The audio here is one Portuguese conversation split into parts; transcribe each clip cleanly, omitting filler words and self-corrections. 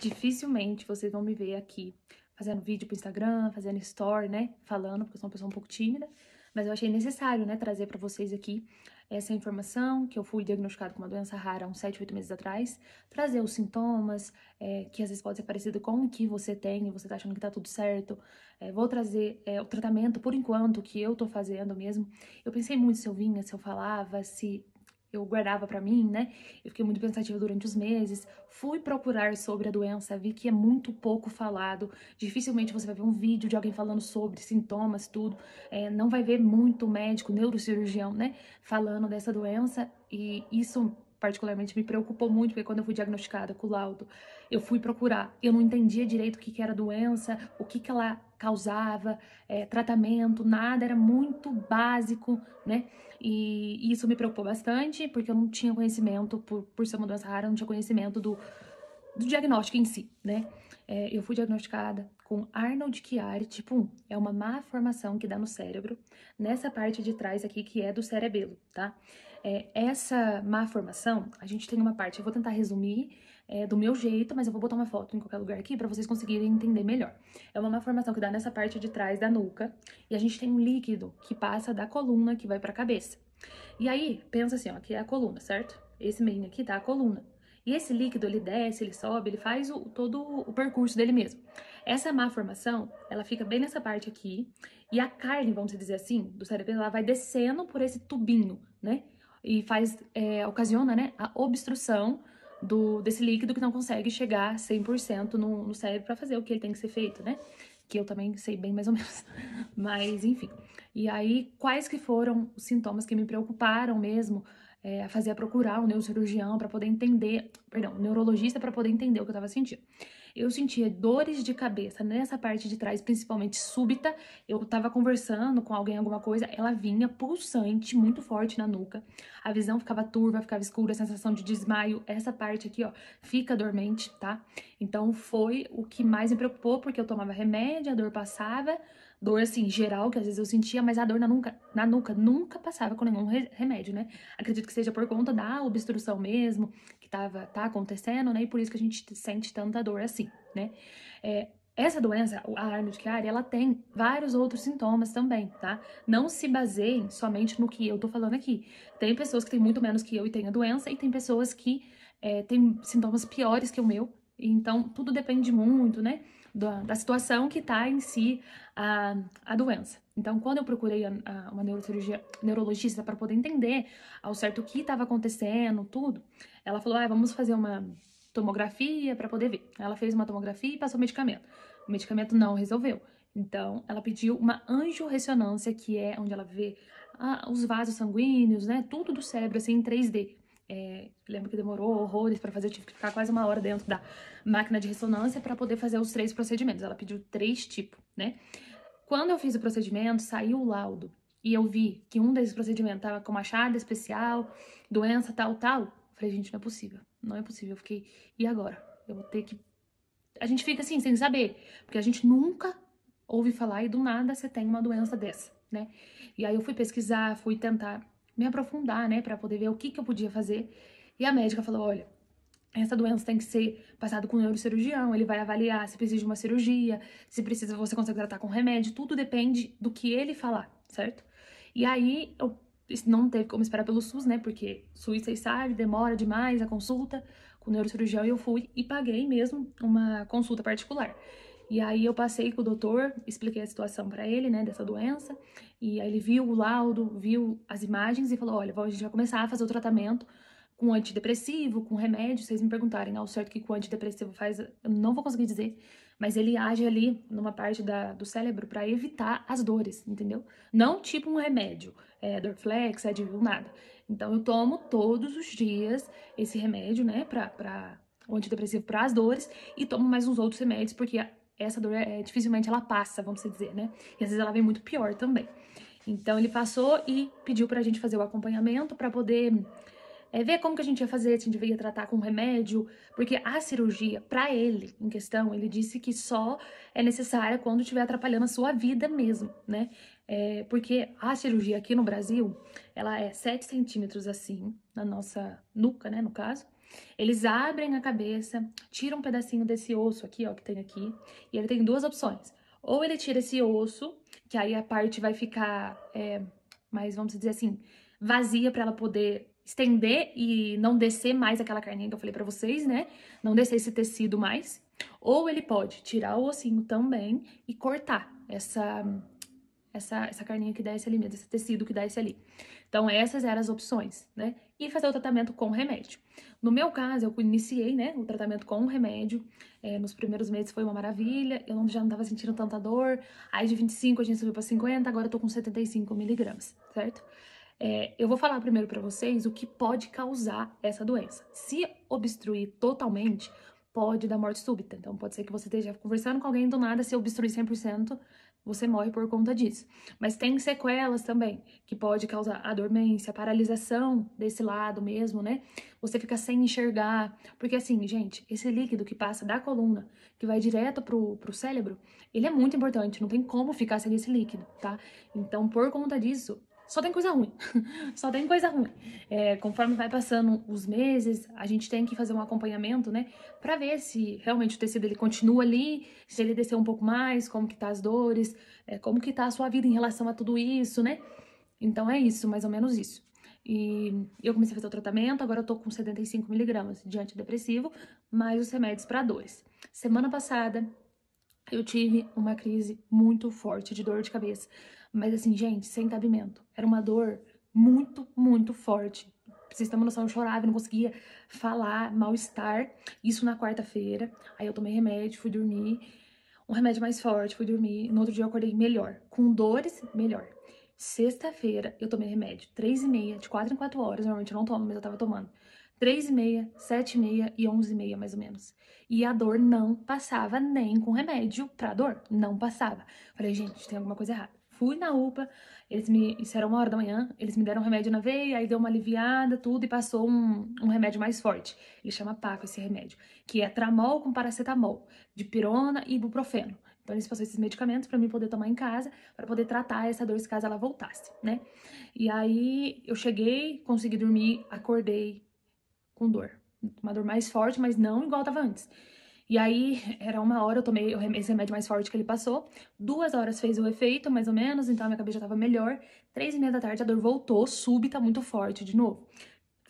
Dificilmente vocês vão me ver aqui fazendo vídeo pro Instagram, fazendo story, né? Falando, porque eu sou uma pessoa um pouco tímida. Mas eu achei necessário, né, trazer pra vocês aqui essa informação, que eu fui diagnosticada com uma doença rara há uns 7, 8 meses atrás. Trazer os sintomas, que às vezes pode ser parecido com o que você tem e você tá achando que tá tudo certo. Vou trazer o tratamento, por enquanto, que eu tô fazendo mesmo. Eu pensei muito se eu vinha, se eu falava, se eu guardava pra mim, né? Eu fiquei muito pensativa durante os meses. Fui procurar sobre a doença, vi que é muito pouco falado. Dificilmente você vai ver um vídeo de alguém falando sobre sintomas, tudo. Não vai ver muito médico, neurocirurgião, né? Falando dessa doença. E isso particularmente me preocupou muito, porque quando eu fui diagnosticada com o laudo, eu fui procurar. Eu não entendia direito o que era a doença, o que ela causava, tratamento, nada, era muito básico, né? E isso me preocupou bastante, porque eu não tinha conhecimento, por ser uma doença rara, eu não tinha conhecimento do diagnóstico em si, né? Eu fui diagnosticada com Arnold-Chiari tipo 1. É uma má formação que dá no cérebro, nessa parte de trás aqui, que é do cerebelo, tá? Essa má formação, a gente tem uma parte, eu vou tentar resumir do meu jeito, mas eu vou botar uma foto em qualquer lugar aqui pra vocês conseguirem entender melhor. É uma má formação que dá nessa parte de trás da nuca, e a gente tem um líquido que passa da coluna que vai pra cabeça. E aí, pensa assim, ó, que é a coluna, certo? Esse meio aqui tá a coluna. E esse líquido, ele desce, ele sobe, ele faz todo o percurso dele mesmo. Essa má formação, ela fica bem nessa parte aqui, e a carne, vamos dizer assim, do cérebro, ela vai descendo por esse tubinho, né? E ocasiona, né, a obstrução desse líquido que não consegue chegar 100% no cérebro para fazer o que ele tem que ser feito, né? Que eu também sei bem mais ou menos. Mas, enfim. E aí, quais que foram os sintomas que me preocuparam mesmo a fazer a procurar um neurocirurgião para poder entender, perdão, um neurologista para poder entender o que eu tava sentindo. Eu sentia dores de cabeça nessa parte de trás, principalmente súbita. Eu tava conversando com alguém, alguma coisa, ela vinha pulsante, muito forte na nuca. A visão ficava turva, ficava escura, a sensação de desmaio. Essa parte aqui, ó, fica dormente, tá? Então foi o que mais me preocupou, porque eu tomava remédio, a dor passava, dor assim, geral, que às vezes eu sentia, mas a dor na nuca nunca passava com nenhum remédio, né? Acredito que seja por conta da obstrução mesmo, que tá acontecendo, né? E por isso que a gente sente tanta dor assim, né? Essa doença, a Arnold-Chiari, ela tem vários outros sintomas também, tá? Não se baseiem somente no que eu tô falando aqui. Tem pessoas que têm muito menos que eu e têm a doença, e tem pessoas que têm sintomas piores que o meu. Então, tudo depende muito, né? Da situação que tá em si a doença. Então, quando eu procurei uma neurologista para poder entender ao certo o que estava acontecendo, tudo, ela falou: vamos fazer uma tomografia para poder ver. Ela fez uma tomografia e passou medicamento. O medicamento não resolveu. Então, ela pediu uma angiorressonância, que é onde ela vê os vasos sanguíneos, né? Tudo do cérebro, assim, em 3D. Lembro que demorou horrores para fazer, eu tive que ficar quase uma hora dentro da máquina de ressonância para poder fazer os 3 procedimentos. Ela pediu 3 tipos, né? Quando eu fiz o procedimento, saiu o laudo e eu vi que um desses procedimentos tava com machado especial, doença tal, tal. Eu falei, gente, não é possível. Não é possível. Eu fiquei, e agora? Eu vou ter que... A gente fica assim, sem saber, porque a gente nunca ouve falar e do nada você tem uma doença dessa, né? E aí eu fui pesquisar, fui tentar me aprofundar, né, pra poder ver o que eu podia fazer. E a médica falou, olha, essa doença tem que ser passada com um neurocirurgião, ele vai avaliar se precisa de uma cirurgia, se precisa, você consegue tratar com remédio, tudo depende do que ele falar, certo? E aí, eu não teve como esperar pelo SUS, né, porque SUS, vocês sabem, demora demais a consulta com o neurocirurgião, e eu fui e paguei mesmo uma consulta particular. E aí eu passei com o doutor, expliquei a situação pra ele, né, dessa doença, e aí ele viu o laudo, viu as imagens e falou, olha, a gente vai começar a fazer o tratamento com antidepressivo, com remédio. Vocês me perguntarem ao certo o que o antidepressivo faz, eu não vou conseguir dizer, mas ele age ali numa parte do cérebro para evitar as dores, entendeu? Não tipo um remédio, Dorflex, Advil, nada. Então eu tomo todos os dias esse remédio, né, o antidepressivo para as dores, e tomo mais uns outros remédios, porque essa dor dificilmente ela passa, vamos dizer, né? E às vezes ela vem muito pior também. Então ele passou e pediu pra gente fazer o acompanhamento para poder ver como que a gente ia fazer, se a gente devia tratar com remédio, porque a cirurgia, pra ele, em questão, ele disse que só é necessária quando estiver atrapalhando a sua vida mesmo, né? Porque a cirurgia aqui no Brasil, ela é 7 centímetros assim, na nossa nuca, né, no caso, Eles abrem a cabeça, tiram um pedacinho desse osso aqui, ó, que tem aqui, e ele tem duas opções. Ou ele tira esse osso, que aí a parte vai ficar mais, vamos dizer assim, vazia para ela poder estender e não descer mais aquela carninha que eu falei pra vocês, né? Não descer esse tecido mais. Ou ele pode tirar o ossinho também e cortar essa carninha que desce ali mesmo, esse tecido que desce ali. Então, essas eram as opções, né? E fazer o tratamento com remédio. No meu caso, eu iniciei, né, o tratamento com remédio. Nos primeiros meses foi uma maravilha, eu já não tava sentindo tanta dor. Aí de 25 a gente subiu pra 50, agora eu tô com 75 miligramas, certo? Eu vou falar primeiro pra vocês o que pode causar essa doença. Se obstruir totalmente, pode dar morte súbita. Então, pode ser que você esteja conversando com alguém do nada, se obstruir 100%, você morre por conta disso. Mas tem sequelas também, que pode causar a dormência, a paralisação desse lado mesmo, né? Você fica sem enxergar. Porque assim, gente, esse líquido que passa da coluna, que vai direto pro cérebro, ele é muito importante, não tem como ficar sem esse líquido, tá? Então, por conta disso, só tem coisa ruim. Só tem coisa ruim. Conforme vai passando os meses, a gente tem que fazer um acompanhamento, né? Pra ver se realmente o tecido ele continua ali, se ele desceu um pouco mais, como que tá as dores, como que tá a sua vida em relação a tudo isso, né? Então é isso, mais ou menos isso. E eu comecei a fazer o tratamento, agora eu tô com 75 miligramas de antidepressivo, mais os remédios pra dores. Semana passada, eu tive uma crise muito forte de dor de cabeça. Mas assim, gente, sem cabimento. Era uma dor muito, muito forte. Pra vocês terem uma noção, eu chorava, não conseguia falar, mal-estar. Isso na quarta-feira. Aí eu tomei remédio, fui dormir. Um remédio mais forte, fui dormir. No outro dia eu acordei melhor. Com dores, melhor. Sexta-feira eu tomei remédio. 3h30, de 4 em 4 horas. Normalmente eu não tomo, mas eu tava tomando. 3h30, 7h30 e 11h30, mais ou menos. E a dor não passava nem com remédio pra dor. Não passava. Falei, gente, tem alguma coisa errada. Fui na UPA, isso era 1h da manhã, eles me deram um remédio na veia, aí deu uma aliviada, tudo, e passou um remédio mais forte. Ele chama Paco, esse remédio, que é Tramol com paracetamol, dipirona e ibuprofeno. Então eles passaram esses medicamentos pra mim poder tomar em casa, pra poder tratar essa dor se caso ela voltasse, né? E aí eu cheguei, consegui dormir, acordei com dor. Uma dor mais forte, mas não igual tava antes. E aí, era 1h, eu tomei esse remédio mais forte que ele passou. 2 horas fez o efeito, mais ou menos, então a minha cabeça já tava melhor. 3h30 da tarde, a dor voltou, súbita, muito forte de novo.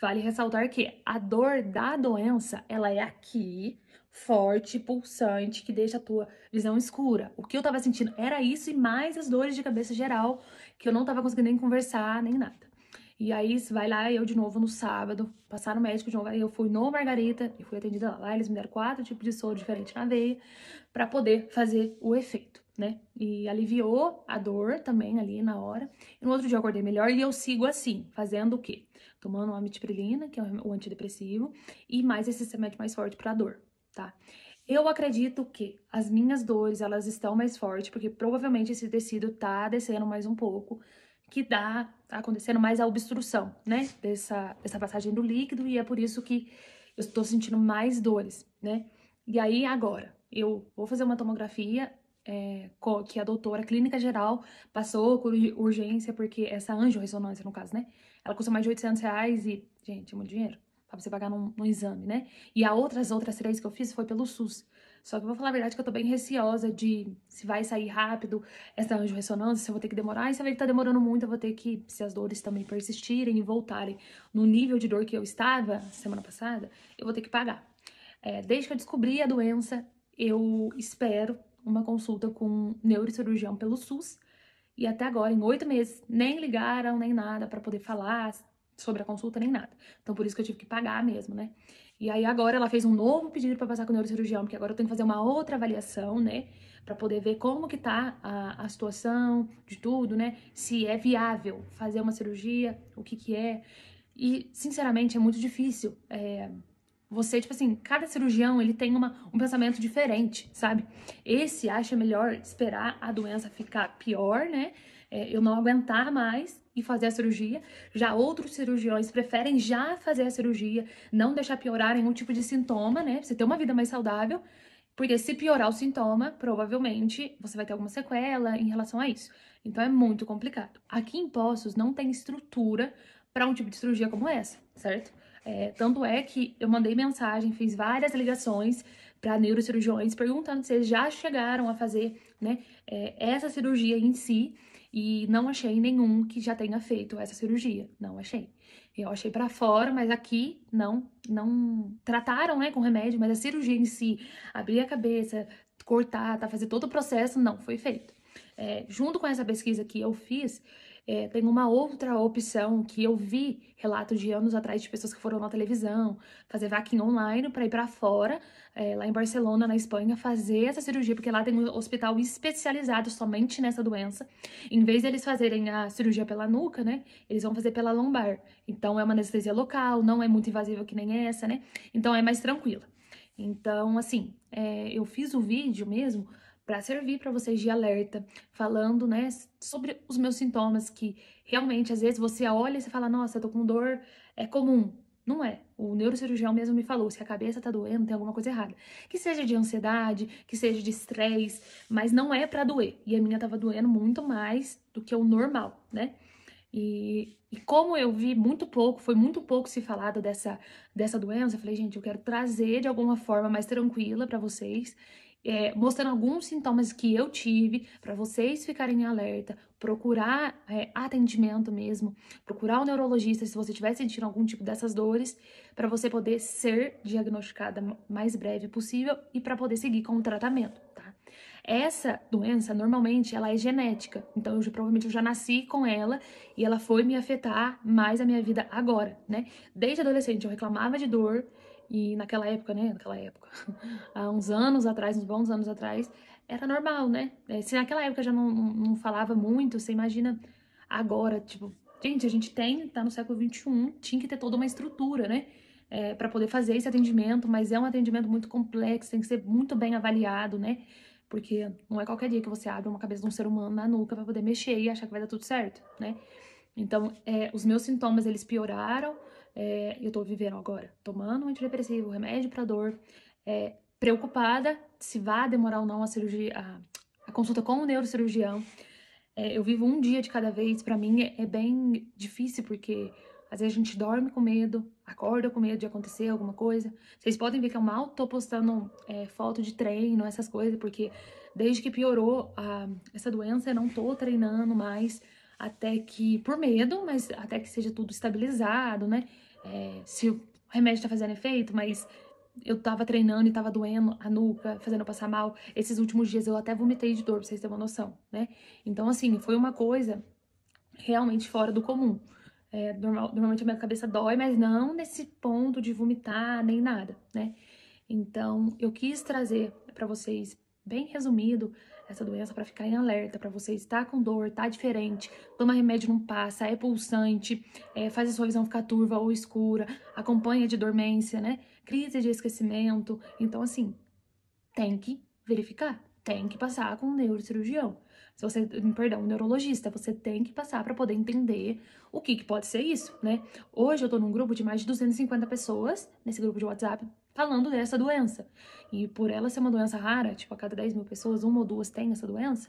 Vale ressaltar que a dor da doença, ela é aqui, forte, pulsante, que deixa a tua visão escura. O que eu tava sentindo era isso e mais as dores de cabeça geral, que eu não tava conseguindo nem conversar, nem nada. E aí, vai lá, eu de novo no sábado, passar no médico de novo, aí eu fui no Margarita e fui atendida lá. Lá eles me deram 4 tipos de soro diferente na veia pra poder fazer o efeito, né? E aliviou a dor também ali na hora. E no outro dia eu acordei melhor e eu sigo assim, fazendo o quê? Tomando uma amitriptilina, que é o antidepressivo, e mais esse remédio mais forte pra dor, tá? Eu acredito que as minhas dores, elas estão mais fortes, porque provavelmente esse tecido tá descendo mais um pouco, que tá acontecendo mais a obstrução, né, dessa passagem do líquido, e é por isso que eu estou sentindo mais dores, né. E aí, agora, eu vou fazer uma tomografia, que a doutora clínica geral passou por urgência, porque essa angiorressonância, no caso, né, ela custa mais de R$800 e, gente, é muito dinheiro pra você pagar num exame, né. E outras 3 que eu fiz foi pelo SUS. Só que eu vou falar a verdade que eu tô bem receosa de se vai sair rápido essa angiorressonância, se eu vou ter que demorar. E se eu ver que tá demorando muito, eu vou ter que, se as dores também persistirem e voltarem no nível de dor que eu estava semana passada, eu vou ter que pagar. Desde que eu descobri a doença, eu espero uma consulta com um neurocirurgião pelo SUS. E até agora, em 8 meses, nem ligaram, nem nada pra poder falar sobre a consulta, nem nada. Então, por isso que eu tive que pagar mesmo, né? E aí, agora, ela fez um novo pedido pra passar com o neurocirurgião, porque agora eu tenho que fazer uma outra avaliação, né? Pra poder ver como que tá a situação de tudo, né? Se é viável fazer uma cirurgia, o que que é. E, sinceramente, é muito difícil. Você, tipo assim, cada cirurgião, ele tem um pensamento diferente, sabe? Esse acha melhor esperar a doença ficar pior, né? Eu não aguentar mais e fazer a cirurgia. Já outros cirurgiões preferem já fazer a cirurgia, não deixar piorar nenhum tipo de sintoma, né? Pra você ter uma vida mais saudável. Porque se piorar o sintoma, provavelmente você vai ter alguma sequela em relação a isso. Então é muito complicado. Aqui em Poços não tem estrutura para um tipo de cirurgia como essa, certo? Tanto é que eu mandei mensagem, fiz várias ligações para neurocirurgiões perguntando se eles já chegaram a fazer, né, essa cirurgia em si, e não achei nenhum que já tenha feito essa cirurgia, não achei. Eu achei para fora, mas aqui não trataram, né, com remédio, mas a cirurgia em si, abrir a cabeça, cortar, tá, fazer todo o processo, não foi feito. Junto com essa pesquisa que eu fiz, tem uma outra opção que eu vi relatos de anos atrás de pessoas que foram na televisão fazer vaquinha online para ir para fora, lá em Barcelona, na Espanha, fazer essa cirurgia, porque lá tem um hospital especializado somente nessa doença. Em vez deles fazerem a cirurgia pela nuca, né, eles vão fazer pela lombar. Então é uma anestesia local, não é muito invasiva que nem essa, né? Então é mais tranquila. Então, assim, eu fiz o vídeo mesmo para servir para vocês de alerta, falando, né, sobre os meus sintomas, que realmente, às vezes, você olha e você fala, nossa, eu tô com dor, é comum. Não é. O neurocirurgião mesmo me falou, se a cabeça tá doendo, tem alguma coisa errada. Que seja de ansiedade, que seja de estresse, mas não é pra doer. E a minha tava doendo muito mais do que o normal, né? E como eu vi muito pouco, foi muito pouco se falado dessa doença, eu falei, gente, eu quero trazer de alguma forma mais tranquila pra vocês, mostrando alguns sintomas que eu tive, pra vocês ficarem em alerta, procurar atendimento mesmo, procurar um neurologista se você estiver sentindo algum tipo dessas dores, pra você poder ser diagnosticada mais breve possível e pra poder seguir com o tratamento, tá? Essa doença, normalmente, ela é genética, então provavelmente eu já nasci com ela e ela foi me afetar mais a minha vida agora, né? Desde adolescente eu reclamava de dor e naquela época, né? Há uns anos atrás, uns bons anos atrás, era normal, né? Se naquela época já não falava muito, você imagina agora, tipo, gente, a gente tá no século XXI, tinha que ter toda uma estrutura, né? Para poder fazer esse atendimento, mas é um atendimento muito complexo, tem que ser muito bem avaliado, né? Porque não é qualquer dia que você abre uma cabeça de um ser humano na nuca pra poder mexer e achar que vai dar tudo certo, né? Então, os meus sintomas, eles pioraram, eu tô vivendo agora, tomando um antidepressivo, remédio pra dor, preocupada se vai demorar ou não a cirurgia, a consulta com o neurocirurgião. Eu vivo um dia de cada vez, pra mim é bem difícil, porque às vezes a gente dorme com medo, acorda com medo de acontecer alguma coisa. Vocês podem ver que eu mal tô postando foto de treino, essas coisas, porque desde que piorou essa doença, eu não tô treinando mais, até que, por medo, mas até que seja tudo estabilizado, né? Se o remédio tá fazendo efeito, mas eu tava treinando e tava doendo a nuca, fazendo eu passar mal. Esses últimos dias eu até vomitei de dor, pra vocês terem uma noção, né? Então, assim, foi uma coisa realmente fora do comum. Normalmente a minha cabeça dói, mas não nesse ponto de vomitar nem nada, né? Então, eu quis trazer pra vocês, bem resumido, essa doença pra ficar em alerta, pra vocês estar com dor, tá diferente, toma remédio não passa, é pulsante, faz a sua visão ficar turva ou escura, acompanha de dormência, né? Crise de esquecimento. Então, assim, tem que verificar, tem que passar com um neurocirurgião. Se você, perdão, um neurologista, você tem que passar para poder entender o que pode ser isso, né? Hoje eu tô num grupo de mais de 250 pessoas, nesse grupo de WhatsApp, falando dessa doença. E por ela ser uma doença rara, tipo, a cada 10 mil pessoas, uma ou duas tem essa doença,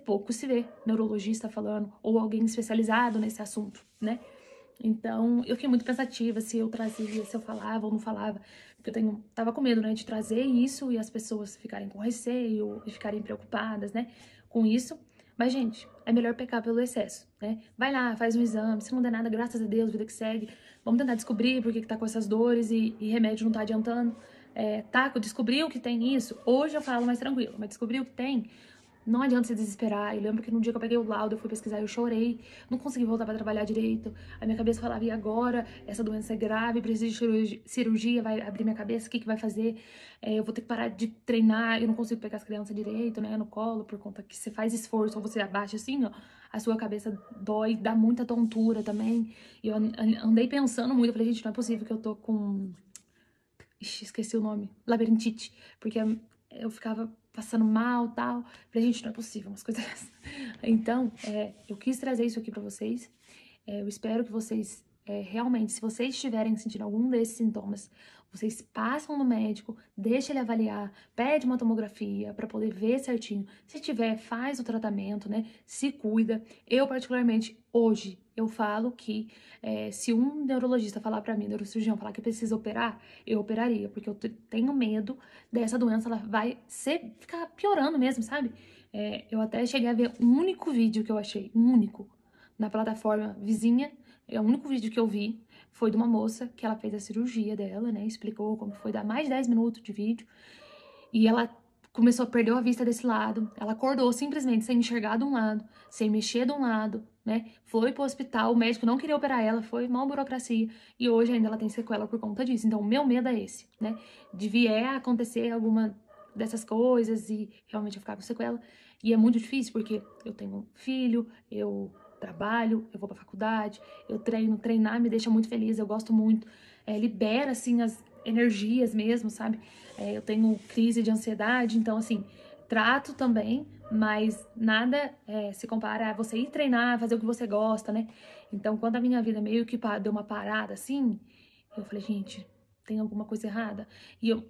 pouco se vê neurologista falando, ou alguém especializado nesse assunto, né? Então, eu fiquei muito pensativa se eu trazia, se eu falava ou não falava, porque eu tava com medo, né, de trazer isso e as pessoas ficarem com receio e ficarem preocupadas, né, com isso. Mas, gente, é melhor pecar pelo excesso, né? Vai lá, faz um exame, se não der nada, graças a Deus, vida que segue. Vamos tentar descobrir por que tá com essas dores e remédio não tá adiantando. Descobriu que tem isso, hoje eu falo mais tranquilo, mas descobriu que tem, não adianta se desesperar. Eu lembro que no dia que eu peguei o laudo, eu fui pesquisar, eu chorei, não consegui voltar pra trabalhar direito. A minha cabeça falava, e agora? Essa doença é grave, preciso de cirurgia, vai abrir minha cabeça, o que vai fazer? Eu vou ter que parar de treinar, eu não consigo pegar as crianças direito, né, no colo, por conta que você faz esforço, ou você abaixa assim, ó, a sua cabeça dói, dá muita tontura também. E eu andei pensando muito, eu falei, gente, não é possível que eu tô com... Ixi, esqueci o nome, labirintite, porque eu ficava passando mal e tal. Falei, gente, não é possível, umas coisas dessas. Então, eu quis trazer isso aqui pra vocês. Eu espero que vocês, realmente, se vocês estiverem sentindo algum desses sintomas, Vocês passam no médico, deixa ele avaliar, pede uma tomografia para poder ver certinho. Se tiver, faz o tratamento, né? Se cuida. Eu, particularmente, hoje, eu falo que se um neurologista falar para mim, neurocirurgião, falar que precisa operar, eu operaria, porque eu tenho medo dessa doença, ela vai ficar piorando mesmo, sabe? Eu até cheguei a ver um único vídeo que eu achei, um único, na plataforma vizinha, é o único vídeo que eu vi, foi de uma moça que ela fez a cirurgia dela, né? Explicou como foi, dar mais de 10 minutos de vídeo. E ela começou a perder a vista desse lado. Ela acordou simplesmente sem enxergar de um lado, sem mexer de um lado, né? Foi pro hospital, o médico não queria operar ela, foi mal burocracia. E hoje ainda ela tem sequela por conta disso. Então, o meu medo é esse, né? De vier a acontecer alguma dessas coisas e realmente eu ficar com sequela. E é muito difícil porque eu tenho um filho, eu trabalho, eu vou pra faculdade, eu treino, treinar me deixa muito feliz, eu gosto muito, libera, assim, as energias mesmo, sabe? Eu tenho crise de ansiedade, então, assim, trato também, mas nada se compara a você ir treinar, fazer o que você gosta, né? Então, quando a minha vida meio que deu uma parada, assim, eu falei, gente, tem alguma coisa errada? E eu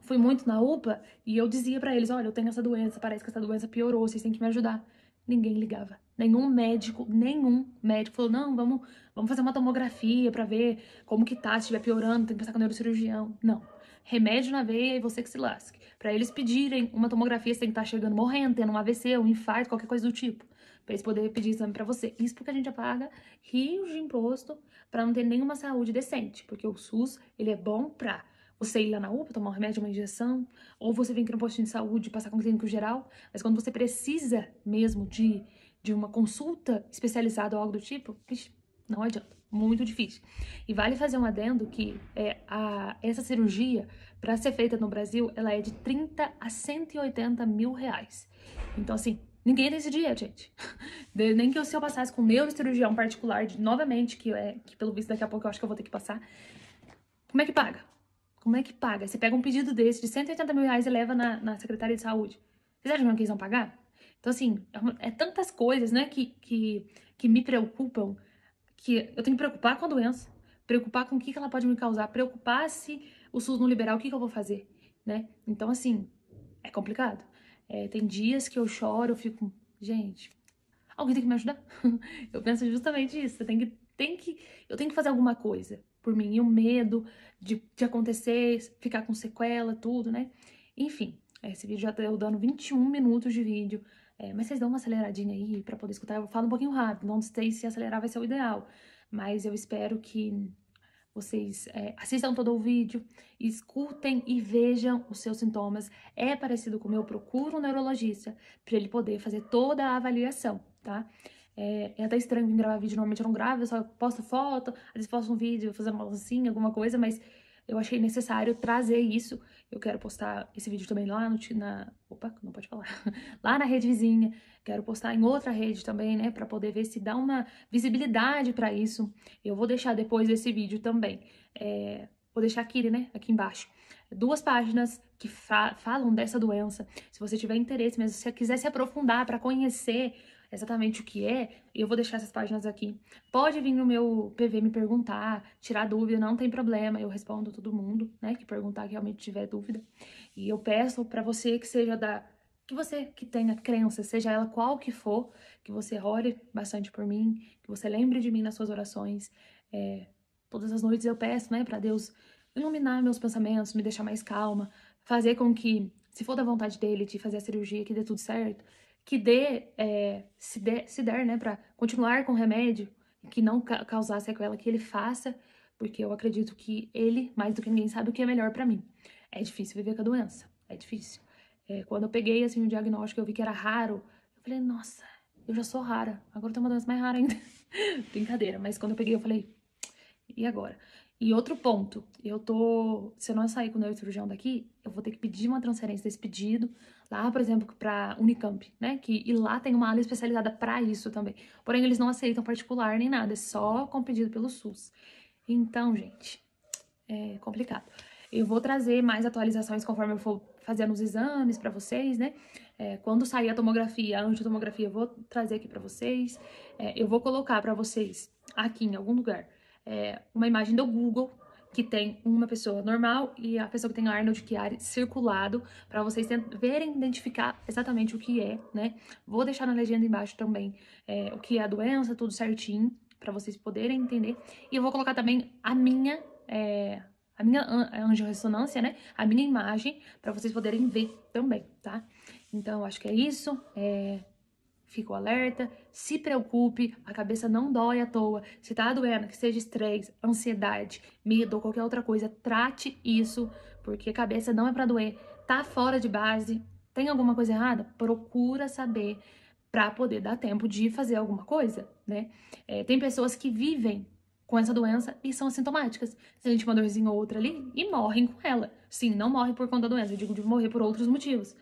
fui muito na UPA e eu dizia pra eles, olha, eu tenho essa doença, parece que essa doença piorou, vocês têm que me ajudar. Ninguém ligava. Nenhum médico falou, não, vamos fazer uma tomografia pra ver como que tá, se estiver piorando, tem que passar com o neurocirurgião. Não. Remédio na veia e você que se lasque. Pra eles pedirem uma tomografia, você tem que estar chegando morrendo, tendo um AVC, um infarto, qualquer coisa do tipo. Pra eles poderem pedir exame pra você. Isso porque a gente já paga rios de imposto pra não ter nenhuma saúde decente. Porque o SUS, ele é bom pra você ir lá na UPA, tomar um remédio, uma injeção, ou você vir aqui no postinho de saúde, passar com um clínico geral, mas quando você precisa mesmo de uma consulta especializada ou algo do tipo, não adianta, muito difícil. E vale fazer um adendo que essa cirurgia, para ser feita no Brasil, ela é de 30 a 180 mil reais. Então, assim, ninguém tem esse dinheiro, gente. Nem que se eu passasse com o neurocirurgião particular, novamente, que pelo visto daqui a pouco eu acho que eu vou ter que passar, como é que paga? Como é que paga? Você pega um pedido desse de 180 mil reais e leva na Secretaria de Saúde. Vocês acham que eles vão pagar? Então, assim, é tantas coisas, né, que me preocupam, que eu tenho que preocupar com a doença, preocupar com o que ela pode me causar, preocupar se o SUS não liberar, o que eu vou fazer, né? Então, assim, é complicado. Tem dias que eu choro, eu fico, gente, alguém tem que me ajudar. Eu penso justamente isso. Eu tenho que fazer alguma coisa por mim. E o medo de acontecer, ficar com sequela, tudo, né? Enfim, esse vídeo já deu dando 21 minutos de vídeo. Mas vocês dão uma aceleradinha aí pra poder escutar. Eu falo um pouquinho rápido, não sei se acelerar vai ser o ideal. Mas eu espero que vocês assistam todo o vídeo, escutem e vejam os seus sintomas. É parecido com o meu, procuro um neurologista para ele poder fazer toda a avaliação, tá? É até estranho vir gravar vídeo, normalmente eu não gravo, eu só posto foto, às vezes posto um vídeo fazendo uma lancinha, alguma coisa, mas eu achei necessário trazer isso. Eu quero postar esse vídeo também lá opa, não pode falar. Lá na rede vizinha, quero postar em outra rede também, né, para poder ver se dá uma visibilidade para isso. Eu vou deixar depois desse vídeo também. Vou deixar aqui, né, aqui embaixo. 2 páginas que falam dessa doença. Se você tiver interesse mesmo, se você quiser se aprofundar para conhecer exatamente o que eu vou deixar essas páginas aqui. Pode vir no meu PV me perguntar, tirar dúvida, não tem problema, eu respondo todo mundo, né, que perguntar, que realmente tiver dúvida. E eu peço para você que seja que você que tenha crença, seja ela qual que for, que você ore bastante por mim, que você lembre de mim nas suas orações. Todas as noites eu peço, né, para Deus iluminar meus pensamentos, me deixar mais calma, fazer com que, se for da vontade dele de fazer a cirurgia, que dê tudo certo, que se der, né, pra continuar com o remédio, que não causar sequela, que ele faça, porque eu acredito que ele, mais do que ninguém, sabe o que é melhor pra mim. É difícil viver com a doença, é difícil. Quando eu peguei, assim, o diagnóstico, eu vi que era raro, eu falei, nossa, eu já sou rara, agora tem uma doença mais rara ainda. Brincadeira, mas quando eu peguei, eu falei, e agora? E outro ponto, se eu não sair com o neurocirurgião daqui, eu vou ter que pedir uma transferência desse pedido lá, por exemplo, pra Unicamp, né? E lá tem uma área especializada pra isso também. Porém, eles não aceitam particular nem nada, é só com pedido pelo SUS. Então, gente, é complicado. Eu vou trazer mais atualizações conforme eu for fazendo os exames pra vocês, né? Quando sair a tomografia, a angiotomografia, eu vou trazer aqui pra vocês. Eu vou colocar pra vocês aqui em algum lugar uma imagem do Google, que tem uma pessoa normal e a pessoa que tem Arnold Chiari circulado, para vocês verem, identificar exatamente o que é, né? Vou deixar na legenda embaixo também o que é a doença, tudo certinho, para vocês poderem entender. E eu vou colocar também a minha angiorressonância, né? A minha imagem, para vocês poderem ver também, tá? Então, acho que é isso. Fico alerta, se preocupe, a cabeça não dói à toa. Se tá doendo, que seja estresse, ansiedade, medo ou qualquer outra coisa, trate isso, porque a cabeça não é pra doer. Tá fora de base, tem alguma coisa errada? Procura saber pra poder dar tempo de fazer alguma coisa, né? Tem pessoas que vivem com essa doença e são assintomáticas. Sente uma dorzinha ou outra ali e morrem com ela. Sim, não morrem por conta da doença, eu digo de morrer por outros motivos.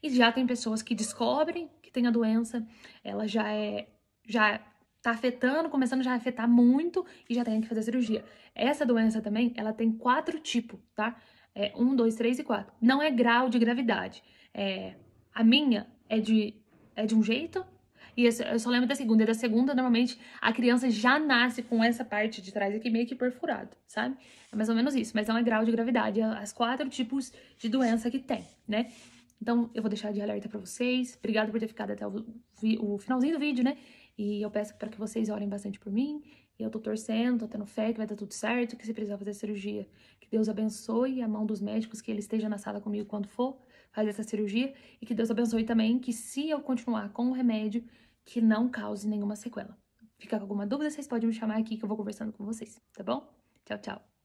E já tem pessoas que descobrem que tem a doença, ela já tá afetando, começando já a afetar muito e já tem que fazer cirurgia. Essa doença também, ela tem 4 tipos, tá? 1, 2, 3 e 4. Não é grau de gravidade. A minha é de um jeito, e eu só lembro da segunda. E da segunda, normalmente, a criança já nasce com essa parte de trás aqui meio que perfurado, sabe? É mais ou menos isso, mas não é grau de gravidade. É as 4 tipos de doença que tem, né? Então, eu vou deixar de alerta pra vocês. Obrigada por ter ficado até o finalzinho do vídeo, né? E eu peço para que vocês orem bastante por mim. E eu tô torcendo, tô tendo fé que vai dar tudo certo, que se precisar fazer cirurgia, que Deus abençoe a mão dos médicos, que ele esteja na sala comigo quando for fazer essa cirurgia. E que Deus abençoe também que se eu continuar com o remédio, que não cause nenhuma sequela. Fica com alguma dúvida, vocês podem me chamar aqui que eu vou conversando com vocês, tá bom? Tchau, tchau.